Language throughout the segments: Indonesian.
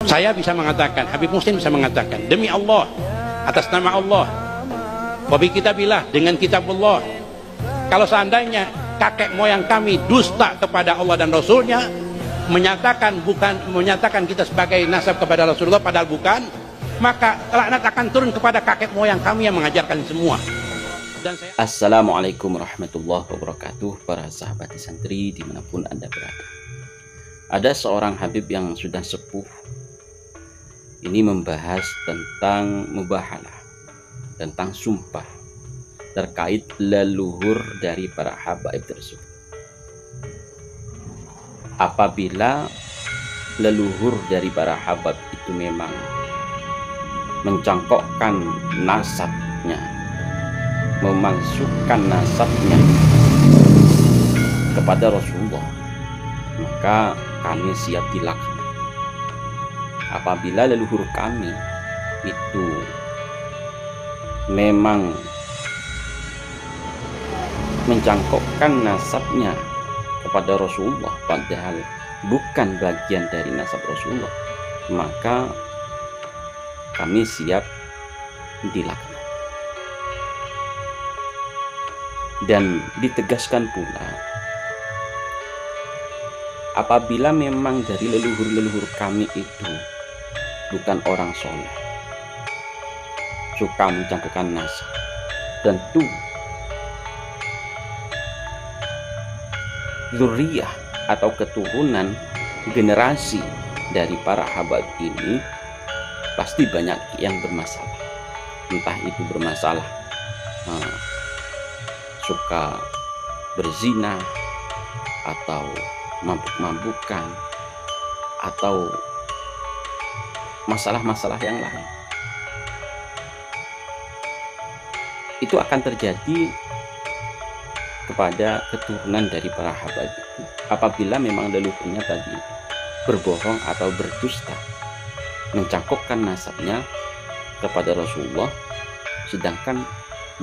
Saya bisa mengatakan, Habib Muslim bisa mengatakan, demi Allah, atas nama Allah, wabi kitabillah, dengan kitabullah, kalau seandainya kakek moyang kami dusta kepada Allah dan Rasulnya, menyatakan kita sebagai nasab kepada Rasulullah padahal bukan, maka laknat akan turun kepada kakek moyang kami yang mengajarkan semua. Assalamualaikum warahmatullahi wabarakatuh, para sahabat santri dimanapun Anda berada. Ada seorang Habib yang sudah sepuh, ini membahas tentang mubahalah, tentang sumpah terkait leluhur dari para habaib tersebut. Apabila leluhur dari para habaib itu memang mencangkokkan nasabnya, memasukkan nasabnya kepada Rasulullah, maka kami siap dilaknat. Apabila leluhur kami itu memang mencangkokkan nasabnya kepada Rasulullah padahal bukan bagian dari nasab Rasulullah, maka kami siap dilaknat. Dan ditegaskan pula, apabila memang dari leluhur-leluhur kami itu bukan orang soleh, suka mencangkokkan nasab, tentu zuriyah atau keturunan generasi dari para habaib ini pasti banyak yang bermasalah. Entah itu bermasalah suka berzina, atau mabuk-mabukan, atau masalah-masalah yang lain. Itu akan terjadi kepada keturunan dari para habaib itu apabila memang leluhurnya tadi berbohong atau berdusta, mencangkokkan nasabnya kepada Rasulullah, sedangkan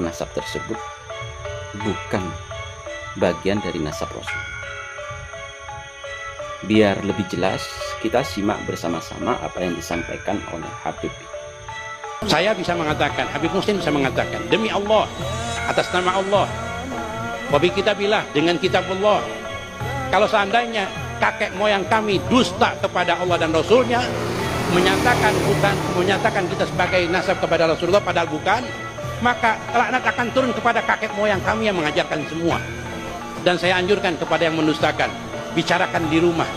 nasab tersebut bukan bagian dari nasab Rasul. Biar lebih jelas, kita simak bersama-sama apa yang disampaikan oleh Habib. Saya bisa mengatakan, Habib Muslim bisa mengatakan, demi Allah, atas nama Allah, wabi kitabillah, dengan kitabullah, kalau seandainya kakek moyang kami dusta kepada Allah dan Rasulnya, menyatakan kita sebagai nasab kepada Rasulullah padahal bukan, maka laknat akan turun kepada kakek moyang kami yang mengajarkan semua. Dan saya anjurkan kepada yang mendustakan, bicarakan di rumah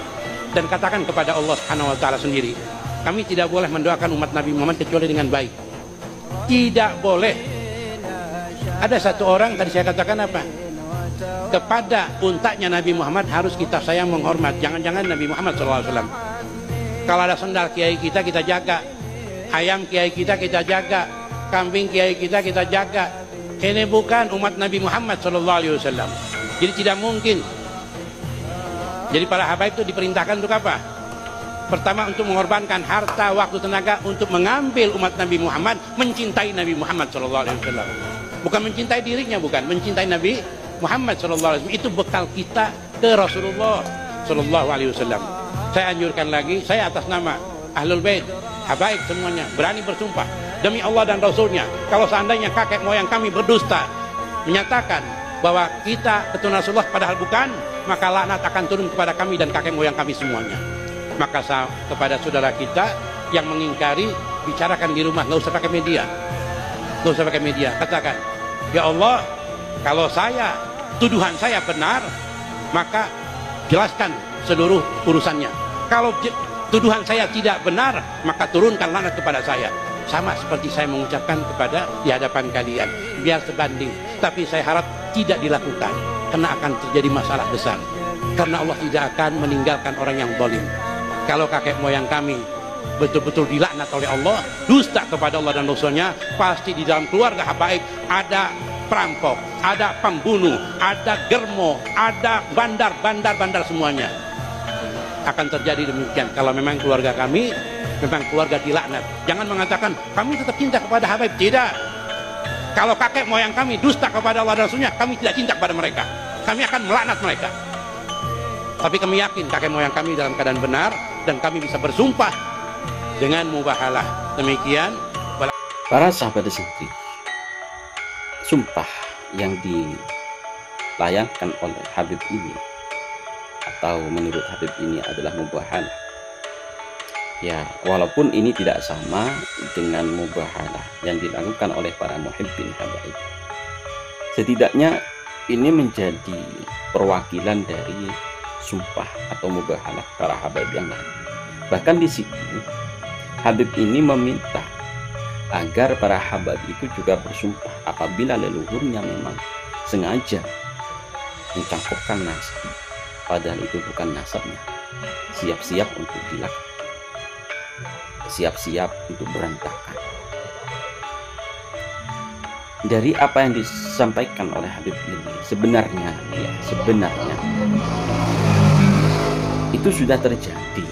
dan katakan kepada Allah Subhanahu wa taala sendiri, kami tidak boleh mendoakan umat Nabi Muhammad kecuali dengan baik. Tidak boleh. Ada satu orang tadi saya katakan apa? Kepada untanya Nabi Muhammad harus kita sayang, menghormat. Jangan-jangan Nabi Muhammad SAW, kalau ada sendal kiai kita jaga, ayam kiai kita jaga, kambing kiai kita jaga. Ini bukan umat Nabi Muhammad SAW. Jadi tidak mungkin. Jadi para habaib itu diperintahkan untuk apa? Pertama, untuk mengorbankan harta, waktu, tenaga untuk mengambil umat Nabi Muhammad, mencintai Nabi Muhammad SAW. Bukan mencintai dirinya, bukan, mencintai Nabi Muhammad SAW. Itu bekal kita ke Rasulullah SAW. Saya anjurkan lagi, saya atas nama Ahlul Bait, habaib semuanya, berani bersumpah demi Allah dan Rasulnya, kalau seandainya kakek moyang kami berdusta, menyatakan bahwa kita keturunan Rasulullah padahal bukan, maka laknat akan turun kepada kami dan kakek moyang kami semuanya. Maka kepada saudara kita yang mengingkari, bicarakan di rumah, nggak usah pakai media, nggak usah pakai media. Katakan, ya Allah, kalau tuduhan saya benar, maka jelaskan seluruh urusannya. Kalau tuduhan saya tidak benar, maka turunkan laknat kepada saya. Sama seperti saya mengucapkan kepada di hadapan kalian, biar sebanding. Tapi saya harap tidak dilakukan, karena akan terjadi masalah besar. Karena Allah tidak akan meninggalkan orang yang zalim. Kalau kakek moyang kami betul-betul dilaknat oleh Allah, dusta kepada Allah dan Rasulnya, pasti di dalam keluarga habaib ada perampok, ada pembunuh, ada germo, ada bandar semuanya. Akan terjadi demikian kalau memang keluarga kami memang keluarga dilaknat. Jangan mengatakan kami tetap cinta kepada habaib. Tidak. Kalau kakek moyang kami dusta kepada Allah dan Rasulnya, kami tidak cinta kepada mereka. Kami akan melaknat mereka. Tapi kami yakin kakek moyang kami dalam keadaan benar, dan kami bisa bersumpah dengan mubahalah. Demikian para sahabat santri, sumpah yang dilayangkan oleh Habib ini atau menurut Habib ini adalah mubahalah. Ya, walaupun ini tidak sama dengan mubahalah yang dilakukan oleh para muhibbin habaib, setidaknya ini menjadi perwakilan dari sumpah atau mubahalah para habaib yang lain. Bahkan di situ Habib ini meminta agar para habaib itu juga bersumpah apabila leluhurnya memang sengaja mencangkokkan nasab, padahal itu bukan nasabnya, siap-siap untuk dilakukan, siap-siap untuk berantakan. Dari apa yang disampaikan oleh Habib ini sebenarnya itu sudah terjadi,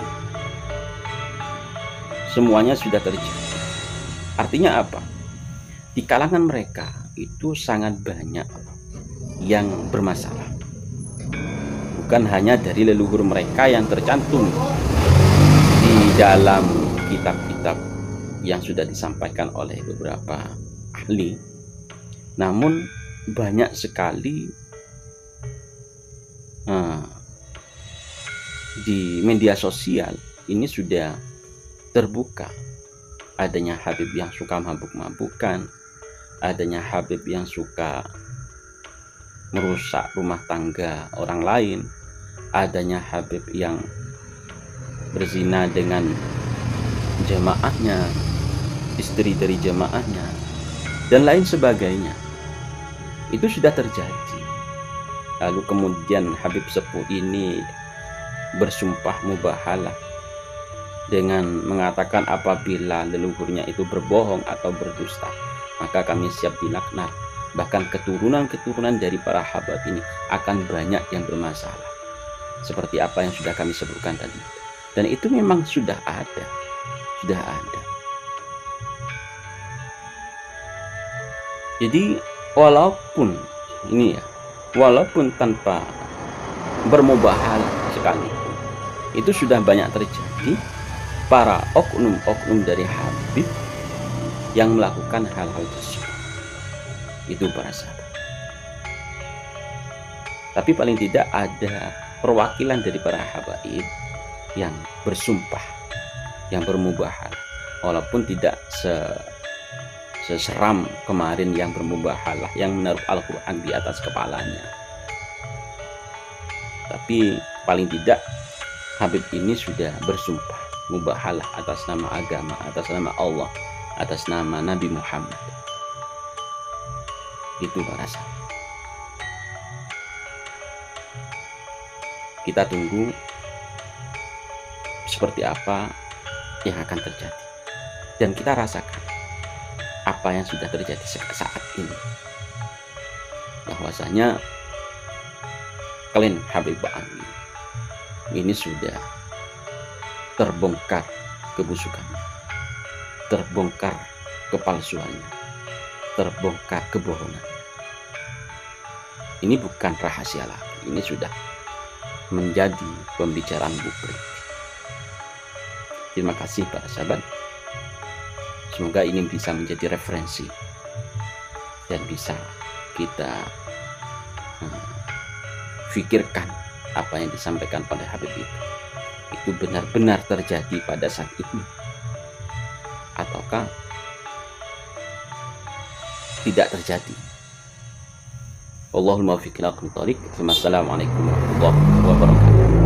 semuanya sudah terjadi. Artinya apa? Di kalangan mereka itu sangat banyak yang bermasalah. Bukan hanya dari leluhur mereka yang tercantum di dalam kitab-kitab yang sudah disampaikan oleh beberapa ahli, namun banyak sekali di media sosial ini sudah terbuka adanya Habib yang suka mabuk-mabukan, adanya Habib yang suka merusak rumah tangga orang lain, adanya Habib yang berzina dengan jamaahnya, istri dari jamaahnya, dan lain sebagainya. Itu sudah terjadi. Lalu kemudian Habib sepuh ini bersumpah mubahalah dengan mengatakan apabila leluhurnya itu berbohong atau berdusta, maka kami siap dilaknat. Bahkan keturunan-keturunan dari para habaib ini akan banyak yang bermasalah, seperti apa yang sudah kami sebutkan tadi. Dan itu memang sudah ada. Jadi walaupun tanpa bermubahalah sekalipun, itu sudah banyak terjadi para oknum-oknum dari Habib yang melakukan hal-hal tersebut. Itu para sahabat. Tapi paling tidak ada perwakilan dari para habaib yang bersumpah, yang bermubahalah, walaupun tidak seseram kemarin yang bermubahalah, yang menaruh Al-Quran di atas kepalanya. Tapi paling tidak Habib ini sudah bersumpah mubahalah atas nama agama, atas nama Allah, atas nama Nabi Muhammad. Itu para sahabat. Kita tunggu seperti apa yang akan terjadi, dan kita rasakan apa yang sudah terjadi saat ini. Bahwasanya klan Habib Ba'ami ini sudah terbongkar kebusukannya, terbongkar kepalsuannya, terbongkar kebohongannya. Ini bukan rahasia lagi, ini sudah menjadi pembicaraan publik. Terima kasih para sahabat. Semoga ini bisa menjadi referensi dan bisa kita pikirkan apa yang disampaikan oleh Habib itu benar-benar terjadi pada saat itu, ataukah tidak terjadi. Wallahul muwaffiq ila aqwamit thoriq. Wassalamualaikum warahmatullahi wabarakatuh.